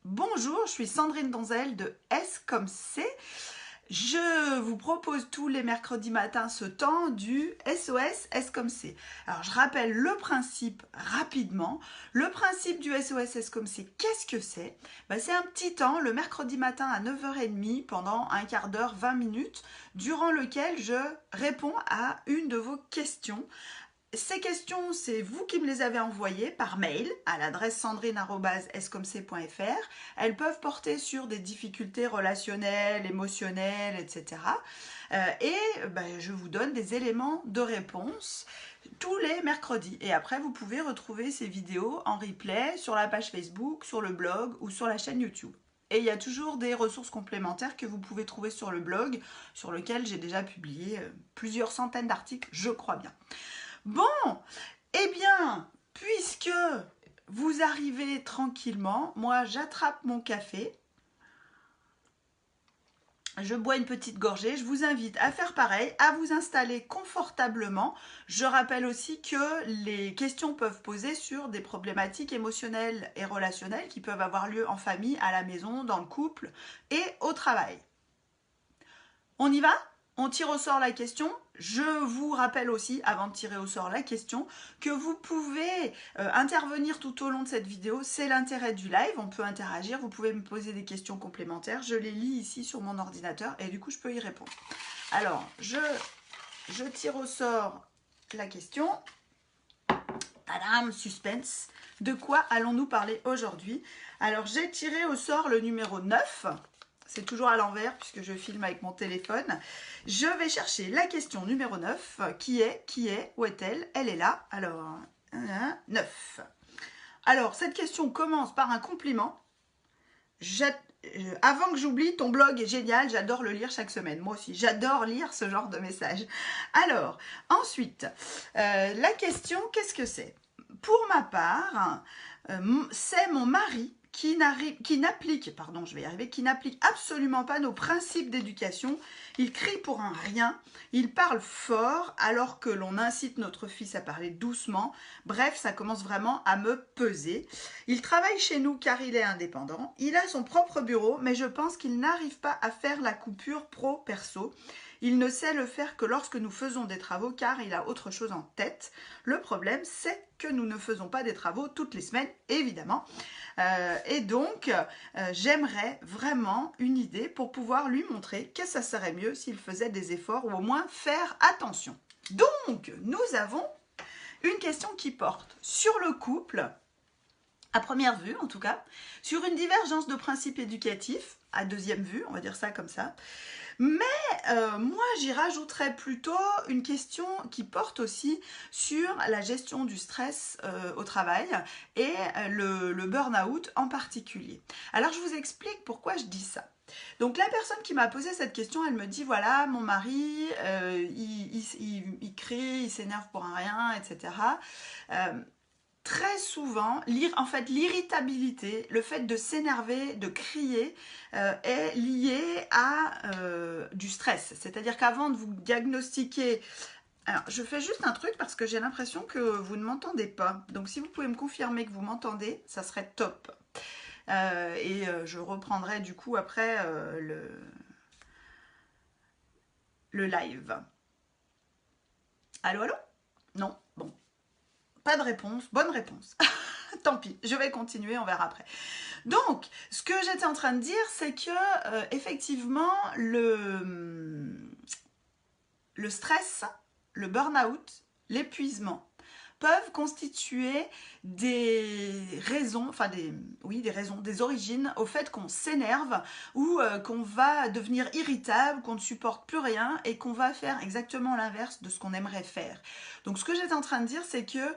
Bonjour, je suis Sandrine Donzel de S comme C. Je vous propose tous les mercredis matins ce temps du SOS S comme C. Alors je rappelle le principe rapidement. Le principe du SOS S comme C, qu'est-ce que c'est? C'est un petit temps le mercredi matin à 9h30 pendant un quart d'heure, 20 minutes, durant lequel je réponds à une de vos questions. Ces questions, c'est vous qui me les avez envoyées par mail à l'adresse sandrine@scomc.fr. Elles peuvent porter sur des difficultés relationnelles, émotionnelles, etc. Je vous donne des éléments de réponse tous les mercredis. Et après, vous pouvez retrouver ces vidéos en replay sur la page Facebook, sur le blog ou sur la chaîne YouTube. Et il y a toujours des ressources complémentaires que vous pouvez trouver sur le blog, sur lequel j'ai déjà publié plusieurs centaines d'articles, je crois bien. Bon, eh bien, puisque vous arrivez tranquillement, moi j'attrape mon café, je bois une petite gorgée, je vous invite à faire pareil, à vous installer confortablement. Je rappelle aussi que les questions peuvent poser sur des problématiques émotionnelles et relationnelles qui peuvent avoir lieu en famille, à la maison, dans le couple et au travail. On y va ? On tire au sort la question. Je vous rappelle aussi, avant de tirer au sort la question, que vous pouvez intervenir tout au long de cette vidéo. C'est l'intérêt du live, on peut interagir, vous pouvez me poser des questions complémentaires. Je les lis ici sur mon ordinateur et du coup je peux y répondre. Alors, je tire au sort la question. Tadam, suspense. De quoi allons-nous parler aujourd'hui? Alors, j'ai tiré au sort le numéro 9. C'est toujours à l'envers puisque je filme avec mon téléphone. Je vais chercher la question numéro 9. Qui est, où est-elle? Elle est là. Alors, 9. Alors, cette question commence par un compliment. Avant que j'oublie, ton blog est génial, j'adore le lire chaque semaine. Moi aussi, j'adore lire ce genre de messages. Alors, ensuite, la question, qu'est-ce que c'est? Pour ma part, c'est mon mari qui n'applique absolument pas nos principes d'éducation. Il crie pour un rien, il parle fort alors que l'on incite notre fils à parler doucement. Bref, ça commence vraiment à me peser. Il travaille chez nous car il est indépendant. Il a son propre bureau, mais je pense qu'il n'arrive pas à faire la coupure pro-perso. Il ne sait le faire que lorsque nous faisons des travaux car il a autre chose en tête. Le problème, c'est que nous ne faisons pas des travaux toutes les semaines, évidemment. J'aimerais vraiment une idée pour pouvoir lui montrer que ça serait mieux s'il faisait des efforts ou au moins faire attention. Donc, nous avons une question qui porte sur le couple, à première vue en tout cas, sur une divergence de principes éducatifs, à deuxième vue, on va dire ça comme ça. Mais moi, j'y rajouterais plutôt une question qui porte aussi sur la gestion du stress au travail et le burn-out en particulier. Alors, je vous explique pourquoi je dis ça. Donc, la personne qui m'a posé cette question, elle me dit, voilà, mon mari, il crie, il s'énerve pour un rien, etc. Très souvent, l'irritabilité, le fait de s'énerver, de crier, est lié à du stress. C'est-à-dire qu'avant de vous diagnostiquer... Alors, je fais juste un truc parce que j'ai l'impression que vous ne m'entendez pas. Donc, si vous pouvez me confirmer que vous m'entendez, ça serait top. Je reprendrai du coup après le live. Allô, allô? Non? Bon. Pas de réponse, bonne réponse. Tant pis, je vais continuer, on verra après. Donc, ce que j'étais en train de dire, c'est que effectivement, le stress, le burn-out, l'épuisement peuvent constituer des raisons, des origines au fait qu'on s'énerve ou qu'on va devenir irritable, qu'on ne supporte plus rien et qu'on va faire exactement l'inverse de ce qu'on aimerait faire. Donc ce que j'étais en train de dire, c'est que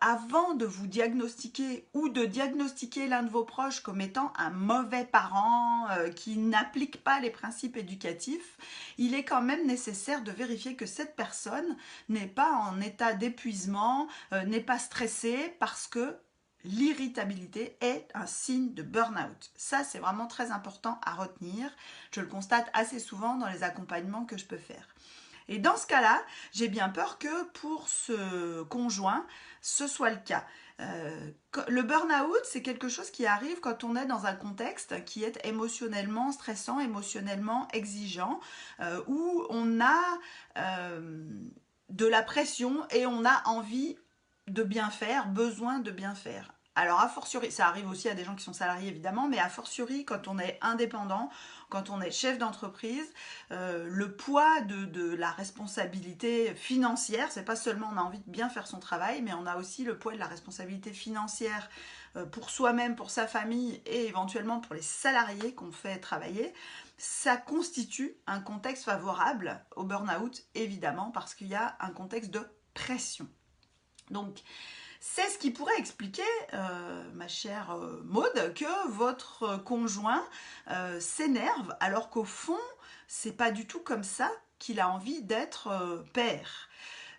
avant de vous diagnostiquer ou de diagnostiquer l'un de vos proches comme étant un mauvais parent qui n'applique pas les principes éducatifs, il est quand même nécessaire de vérifier que cette personne n'est pas en état d'épuisement, n'est pas stressée parce que l'irritabilité est un signe de burn-out. Ça, c'est vraiment très important à retenir. Je le constate assez souvent dans les accompagnements que je peux faire. Et dans ce cas-là, j'ai bien peur que pour ce conjoint, ce soit le cas. Le burn-out, c'est quelque chose qui arrive quand on est dans un contexte qui est émotionnellement stressant, émotionnellement exigeant, où on a de la pression et on a envie de bien faire, besoin de bien faire. Alors, a fortiori, ça arrive aussi à des gens qui sont salariés évidemment, mais a fortiori quand on est indépendant, quand on est chef d'entreprise, le poids de la responsabilité financière, c'est pas seulement on a envie de bien faire son travail, mais on a aussi le poids de la responsabilité financière pour soi-même, pour sa famille et éventuellement pour les salariés qu'on fait travailler. Ça constitue un contexte favorable au burn-out, évidemment, parce qu'il y a un contexte de pression. Donc, c'est ce qui pourrait expliquer, ma chère Maude, que votre conjoint s'énerve, alors qu'au fond, c'est pas du tout comme ça qu'il a envie d'être père.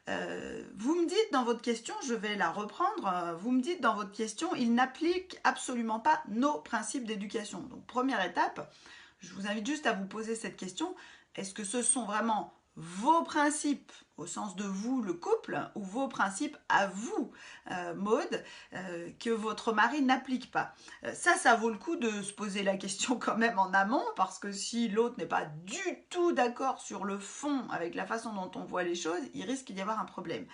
Vous me dites dans votre question, je vais la reprendre, vous me dites dans votre question, il n'applique absolument pas nos principes d'éducation. Donc, première étape, je vous invite juste à vous poser cette question, est-ce que ce sont vraiment vos principes, au sens de vous, le couple, ou vos principes à vous, Maude, que votre mari n'applique pas. Ça vaut le coup de se poser la question quand même en amont, parce que si l'autre n'est pas du tout d'accord sur le fond avec la façon dont on voit les choses, il risque d'y avoir un problème.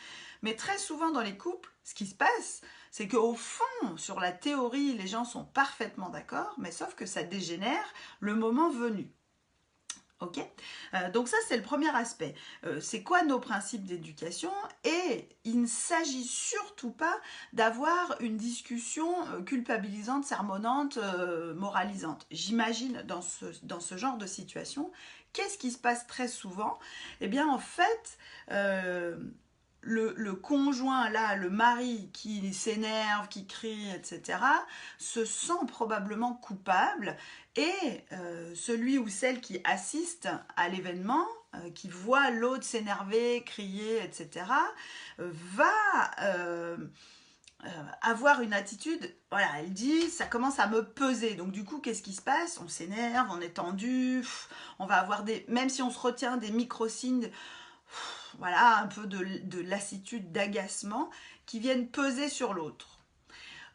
Mais très souvent dans les couples, ce qui se passe, c'est qu'au fond, sur la théorie, les gens sont parfaitement d'accord, mais sauf que ça dégénère le moment venu. Ok, donc ça c'est le premier aspect. C'est quoi nos principes d'éducation? Et il ne s'agit surtout pas d'avoir une discussion culpabilisante, sermonnante, moralisante. J'imagine dans ce genre de situation, qu'est-ce qui se passe très souvent? Eh bien en fait, le conjoint, là, le mari qui s'énerve, qui crie, etc., se sent probablement coupable et celui ou celle qui assiste à l'événement, qui voit l'autre s'énerver, crier, etc., va avoir une attitude, voilà, elle dit, ça commence à me peser. Donc du coup, qu'est-ce qui se passe? On s'énerve, on est tendu, on va avoir même si on se retient, des micro-signes, voilà, un peu de lassitude, d'agacement, qui viennent peser sur l'autre.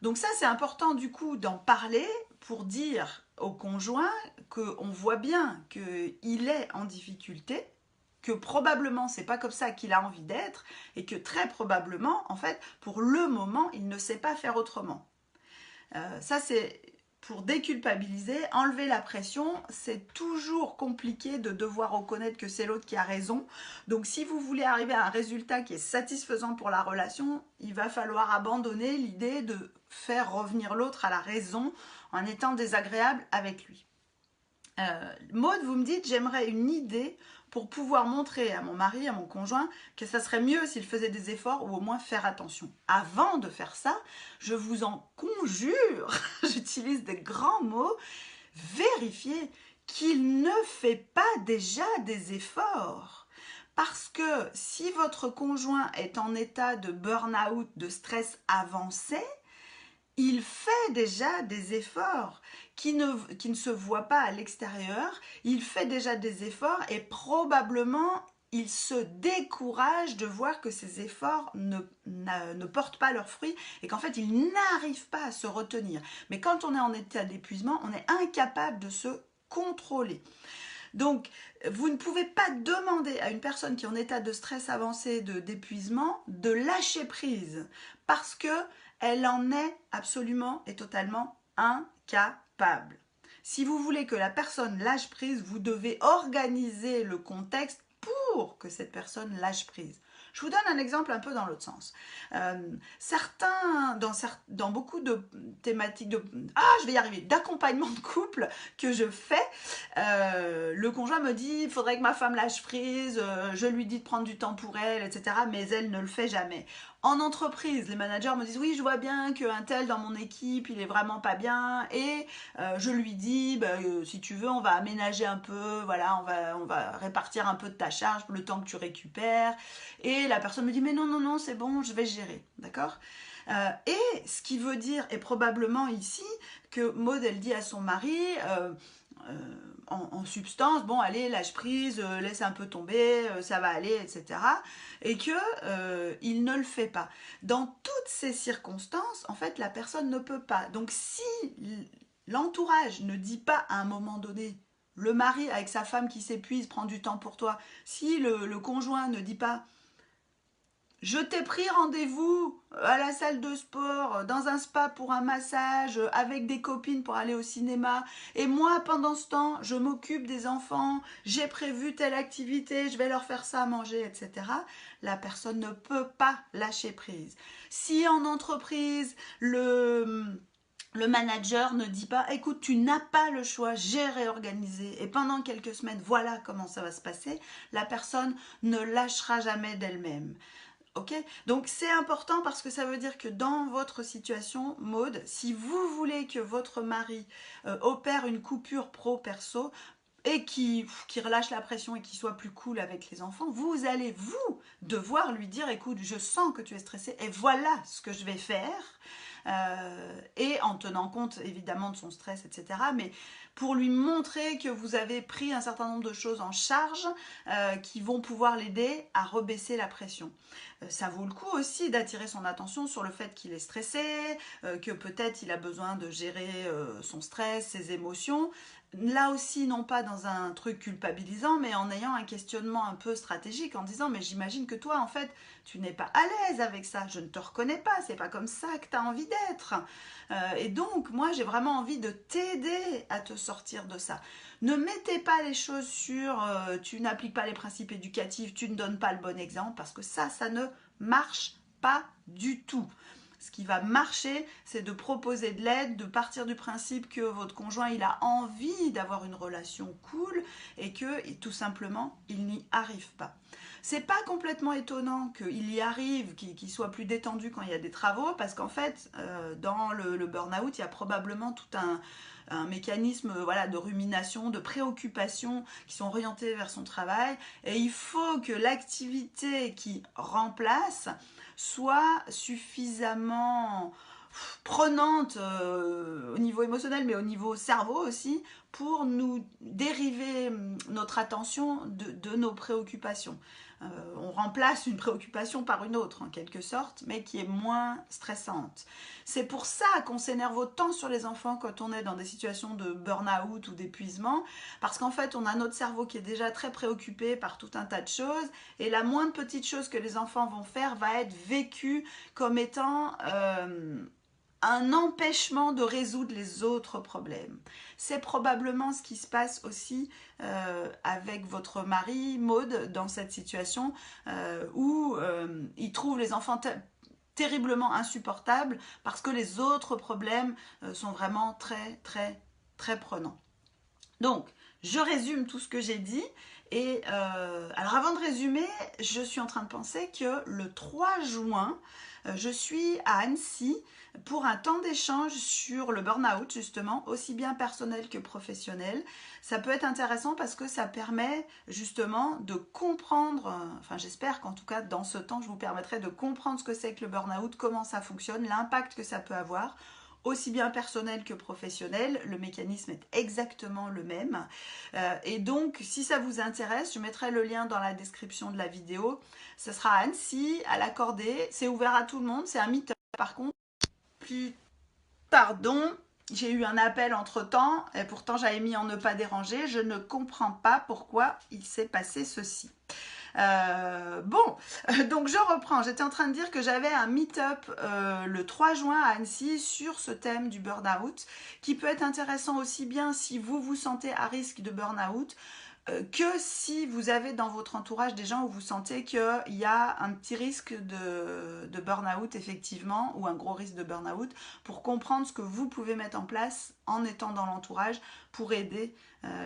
Donc ça, c'est important du coup d'en parler pour dire au conjoint qu'on voit bien qu'il est en difficulté, que probablement c'est pas comme ça qu'il a envie d'être et que très probablement, en fait, pour le moment, il ne sait pas faire autrement. Ça, c'est pour déculpabiliser, enlever la pression. C'est toujours compliqué de devoir reconnaître que c'est l'autre qui a raison. Donc si vous voulez arriver à un résultat qui est satisfaisant pour la relation, il va falloir abandonner l'idée de faire revenir l'autre à la raison en étant désagréable avec lui. Maude, vous me dites, j'aimerais une idée pour pouvoir montrer à mon mari, à mon conjoint, que ça serait mieux s'il faisait des efforts ou au moins faire attention. Avant de faire ça, je vous en conjure, j'utilise des grands mots, vérifiez qu'il ne fait pas déjà des efforts. Parce que si votre conjoint est en état de burn-out, de stress avancé, il fait déjà des efforts qui ne se voient pas à l'extérieur, il fait déjà des efforts et probablement il se décourage de voir que ces efforts ne portent pas leurs fruits et qu'en fait il n'arrive pas à se retenir. Mais quand on est en état d'épuisement, on est incapable de se contrôler. Donc, vous ne pouvez pas demander à une personne qui est en état de stress avancé, d'épuisement, de lâcher prise parce que elle en est absolument et totalement incapable. Si vous voulez que la personne lâche prise, vous devez organiser le contexte pour que cette personne lâche prise. Je vous donne un exemple un peu dans l'autre sens. Dans beaucoup de thématiques je vais y arriver, d'accompagnement de couple que je fais, le conjoint me dit, il faudrait que ma femme lâche prise, je lui dis de prendre du temps pour elle, etc. Mais elle ne le fait jamais. En entreprise, les managers me disent, oui, je vois bien qu'un tel dans mon équipe, il est vraiment pas bien, et je lui dis, si tu veux, on va aménager un peu, voilà, on va répartir un peu de ta charge le temps que tu récupères. Et la personne me dit, mais non, c'est bon, je vais gérer, d'accord? Et ce qui veut dire, et probablement ici, que Maud, elle dit à son mari, en substance, bon allez, lâche prise, laisse un peu tomber, ça va aller, etc. Et que il ne le fait pas. Dans toutes ces circonstances, en fait, la personne ne peut pas. Donc si l'entourage ne dit pas à un moment donné, le mari avec sa femme qui s'épuise prend du temps pour toi, si le conjoint ne dit pas je t'ai pris rendez-vous à la salle de sport, dans un spa pour un massage, avec des copines pour aller au cinéma. Et moi, pendant ce temps, je m'occupe des enfants, j'ai prévu telle activité, je vais leur faire ça à manger, etc. La personne ne peut pas lâcher prise. Si en entreprise, le manager ne dit pas, écoute, tu n'as pas le choix, j'ai réorganisé et pendant quelques semaines, voilà comment ça va se passer, la personne ne lâchera jamais d'elle-même. Ok, donc c'est important parce que ça veut dire que dans votre situation, Maude, si vous voulez que votre mari opère une coupure pro-perso et qui relâche la pression et qui soit plus cool avec les enfants, vous allez, vous, devoir lui dire, écoute, je sens que tu es stressé et voilà ce que je vais faire. Et en tenant compte évidemment de son stress, etc. Mais pour lui montrer que vous avez pris un certain nombre de choses en charge qui vont pouvoir l'aider à rebaisser la pression. Ça vaut le coup aussi d'attirer son attention sur le fait qu'il est stressé, que peut-être il a besoin de gérer son stress, ses émotions. Là aussi, non pas dans un truc culpabilisant, mais en ayant un questionnement un peu stratégique, en disant mais j'imagine que toi, en fait, tu n'es pas à l'aise avec ça, je ne te reconnais pas, c'est pas comme ça que tu as envie d'être. Et donc, moi, j'ai vraiment envie de t'aider à te sortir de ça. Ne mettez pas les choses sur tu n'appliques pas les principes éducatifs, tu ne donnes pas le bon exemple, parce que ça ne marche pas du tout. Ce qui va marcher, c'est de proposer de l'aide, de partir du principe que votre conjoint, il a envie d'avoir une relation cool et que, tout simplement, il n'y arrive pas. C'est pas complètement étonnant qu'il y arrive, qu'il soit plus détendu quand il y a des travaux, parce qu'en fait, dans le burn-out, il y a probablement tout un mécanisme voilà, de rumination, de préoccupation qui sont orientés vers son travail. Et il faut que l'activité qui remplace soit suffisamment prenante au niveau émotionnel, mais au niveau cerveau aussi, pour nous dériver notre attention de nos préoccupations. On remplace une préoccupation par une autre en quelque sorte, mais qui est moins stressante. C'est pour ça qu'on s'énerve autant sur les enfants quand on est dans des situations de burn-out ou d'épuisement, parce qu'en fait on a notre cerveau qui est déjà très préoccupé par tout un tas de choses, et la moindre petite chose que les enfants vont faire va être vécue comme étant un empêchement de résoudre les autres problèmes. C'est probablement ce qui se passe aussi avec votre mari, Maude, dans cette situation où il trouve les enfants terriblement insupportables parce que les autres problèmes sont vraiment très, très, très prenants. Donc, je résume tout ce que j'ai dit. Et alors avant de résumer, je suis en train de penser que le 3 juin, je suis à Annecy pour un temps d'échange sur le burn-out justement, aussi bien personnel que professionnel. Ça peut être intéressant parce que ça permet justement de comprendre, enfin j'espère qu'en tout cas dans ce temps je vous permettrai de comprendre ce que c'est que le burn-out, comment ça fonctionne, l'impact que ça peut avoir, aussi bien personnel que professionnel, le mécanisme est exactement le même. Et donc, si ça vous intéresse, je mettrai le lien dans la description de la vidéo. Ce sera à Annecy, à l'Accordé, c'est ouvert à tout le monde, c'est un meet-up. Par contre, pardon, j'ai eu un appel entre-temps, et pourtant j'avais mis en ne pas déranger, je ne comprends pas pourquoi il s'est passé ceci. Donc je reprends. J'étais en train de dire que j'avais un meet-up le 3 juin à Annecy sur ce thème du burn-out qui peut être intéressant aussi bien si vous vous sentez à risque de burn-out que si vous avez dans votre entourage des gens où vous sentez qu'il y a un petit risque de burn-out effectivement ou un gros risque de burn-out pour comprendre ce que vous pouvez mettre en place en étant dans l'entourage pour aider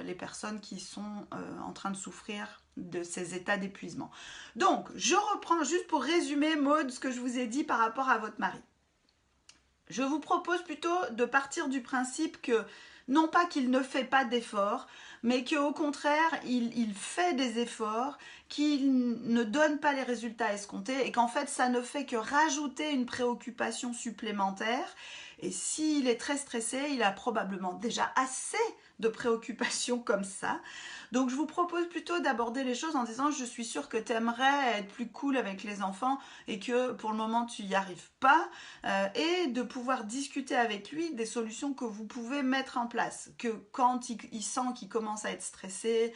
les personnes qui sont en train de souffrir de ces états d'épuisement. Donc, je reprends juste pour résumer, Maude, ce que je vous ai dit par rapport à votre mari. Je vous propose plutôt de partir du principe que, non pas qu'il ne fait pas d'efforts, mais qu'au contraire, il fait des efforts, qu'il ne donne pas les résultats escomptés et qu'en fait, ça ne fait que rajouter une préoccupation supplémentaire. Et s'il est très stressé, il a probablement déjà assez de préoccupations comme ça. Donc je vous propose plutôt d'aborder les choses en disant je suis sûre que tu aimerais être plus cool avec les enfants et que pour le moment tu n'y arrives pas, et de pouvoir discuter avec lui des solutions que vous pouvez mettre en place, que quand il sent qu'il commence à être stressé,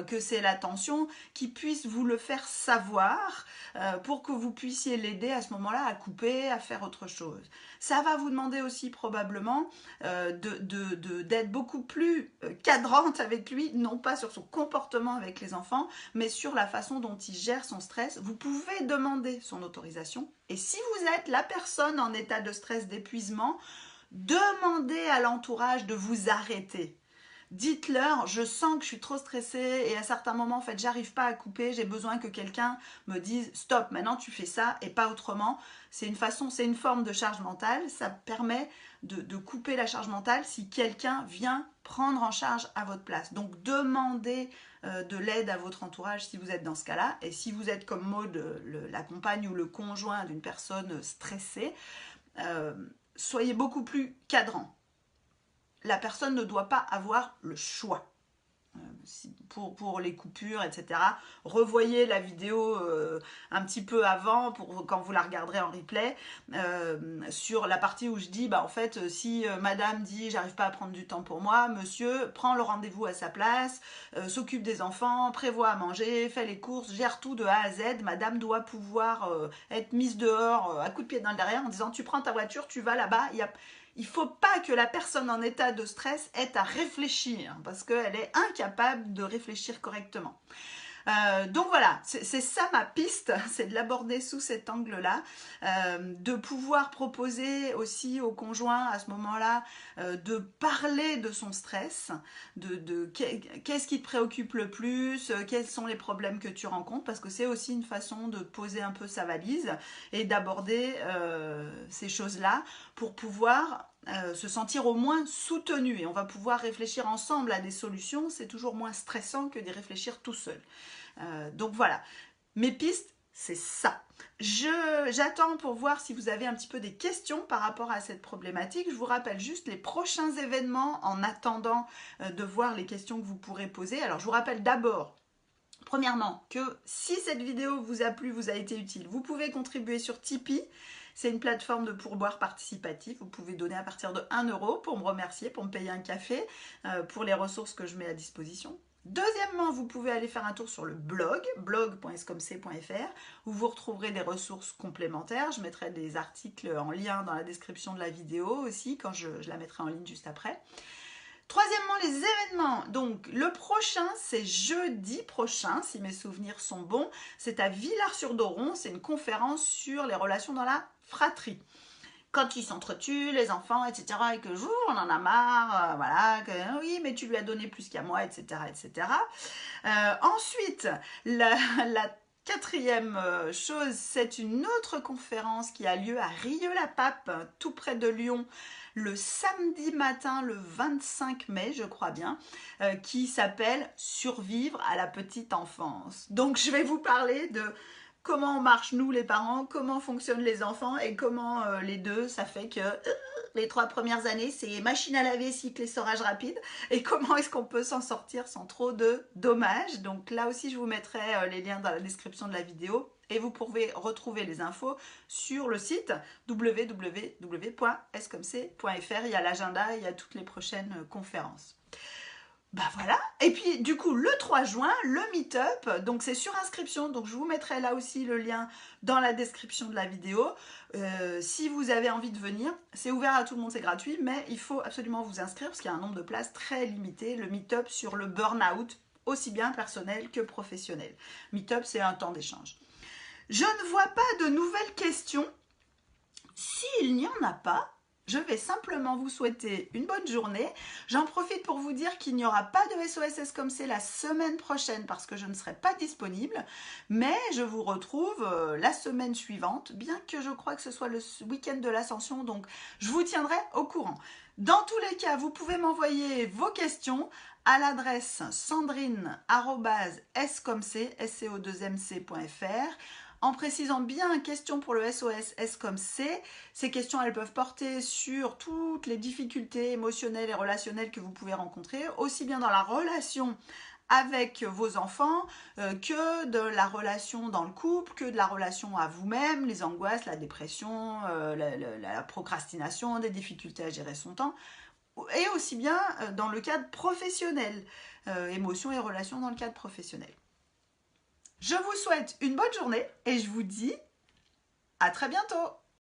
que c'est la tension, qu'il puisse vous le faire savoir, pour que vous puissiez l'aider à ce moment-là à couper, à faire autre chose. Ça va vous demander aussi probablement d'être beaucoup plus cadrante avec lui, non pas sur son comportement avec les enfants, mais sur la façon dont il gère son stress. Vous pouvez demander son autorisation. Et si vous êtes la personne en état de stress, d'épuisement, demandez à l'entourage de vous arrêter. Dites-leur, je sens que je suis trop stressée et à certains moments, en fait, j'arrive pas à couper, j'ai besoin que quelqu'un me dise stop, maintenant tu fais ça et pas autrement. C'est une forme de charge mentale, ça permet de couper la charge mentale si quelqu'un vient prendre en charge à votre place. Donc demandez de l'aide à votre entourage si vous êtes dans ce cas-là, et si vous êtes comme Maud, la compagne ou le conjoint d'une personne stressée, soyez beaucoup plus cadrant. La personne ne doit pas avoir le choix. Pour les coupures, etc. Revoyez la vidéo un petit peu avant, quand vous la regarderez en replay, sur la partie où je dis, en fait, si madame dit j'arrive pas à prendre du temps pour moi, monsieur prend le rendez-vous à sa place, s'occupe des enfants, prévoit à manger, fait les courses, gère tout de A à Z. Madame doit pouvoir être mise dehors à coups de pied dans le derrière en disant tu prends ta voiture, tu vas là-bas, il ne faut pas que la personne en état de stress ait à réfléchir, parce qu'elle est incapable de réfléchir correctement. Donc voilà, c'est ça ma piste, c'est de l'aborder sous cet angle-là, de pouvoir proposer aussi au conjoint à ce moment-là de parler de son stress, qu'est-ce qui te préoccupe le plus, quels sont les problèmes que tu rencontres, parce que c'est aussi une façon de poser un peu sa valise et d'aborder ces choses-là pour pouvoir se sentir au moins soutenu, et on va pouvoir réfléchir ensemble à des solutions. C'est toujours moins stressant que d'y réfléchir tout seul. Donc voilà, mes pistes, c'est ça. J'attends pour voir si vous avez un petit peu des questions par rapport à cette problématique. Je vous rappelle juste les prochains événements en attendant de voir les questions que vous pourrez poser. Alors je vous rappelle d'abord, premièrement, que si cette vidéo vous a plu, vous a été utile, vous pouvez contribuer sur Tipeee. C'est une plateforme de pourboire participatif. Vous pouvez donner à partir de 1 € pour me remercier, pour me payer un café, pour les ressources que je mets à disposition. Deuxièmement, vous pouvez aller faire un tour sur le blog.escomc.fr, où vous retrouverez des ressources complémentaires. Je mettrai des articles en lien dans la description de la vidéo aussi, quand je la mettrai en ligne juste après. Troisièmement, les événements. Donc, le prochain, c'est jeudi prochain, si mes souvenirs sont bons. C'est à Villars-sur-Doron. C'est une conférence sur les relations dans la fratrie. Quand ils s'entretuent, les enfants, etc., et que on en a marre, voilà, que oui, mais tu lui as donné plus qu'à moi, etc., etc. Ensuite, la quatrième chose, c'est une autre conférence qui a lieu à Rieux-la-Pape, tout près de Lyon, le samedi matin, le 25 mai, je crois bien, qui s'appelle « Survivre à la petite enfance ». Donc, je vais vous parler de comment on marche, nous, les parents, comment fonctionnent les enfants et comment les deux, ça fait que les 3 premières années, c'est machine à laver, cycle essorage rapide. Et comment est-ce qu'on peut s'en sortir sans trop de dommages. Donc là aussi, je vous mettrai les liens dans la description de la vidéo. Et vous pouvez retrouver les infos sur le site www.escomc.fr. Il y a l'agenda, il y a toutes les prochaines conférences. Voilà, et puis du coup le 3 juin, le meet-up, donc c'est sur inscription, donc je vous mettrai là aussi le lien dans la description de la vidéo. Si vous avez envie de venir, c'est ouvert à tout le monde, c'est gratuit, mais il faut absolument vous inscrire parce qu'il y a un nombre de places très limité. Le meet-up sur le burn-out, aussi bien personnel que professionnel. Meet-up, c'est un temps d'échange. Je ne vois pas de nouvelles questions. S'il n'y en a pas, je vais simplement vous souhaiter une bonne journée. J'en profite pour vous dire qu'il n'y aura pas de SOS Escomc la semaine prochaine parce que je ne serai pas disponible. Mais je vous retrouve la semaine suivante, bien que je crois que ce soit le week-end de l'Ascension. Donc, je vous tiendrai au courant. Dans tous les cas, vous pouvez m'envoyer vos questions à l'adresse sandrine@escomc.fr en précisant bien question pour le SOS, S comme C. Ces questions, elles peuvent porter sur toutes les difficultés émotionnelles et relationnelles que vous pouvez rencontrer, aussi bien dans la relation avec vos enfants, que de la relation dans le couple, que de la relation à vous-même, les angoisses, la dépression, la procrastination, des difficultés à gérer son temps, et aussi bien dans le cadre professionnel, émotions et relations dans le cadre professionnel. Je vous souhaite une bonne journée et je vous dis à très bientôt.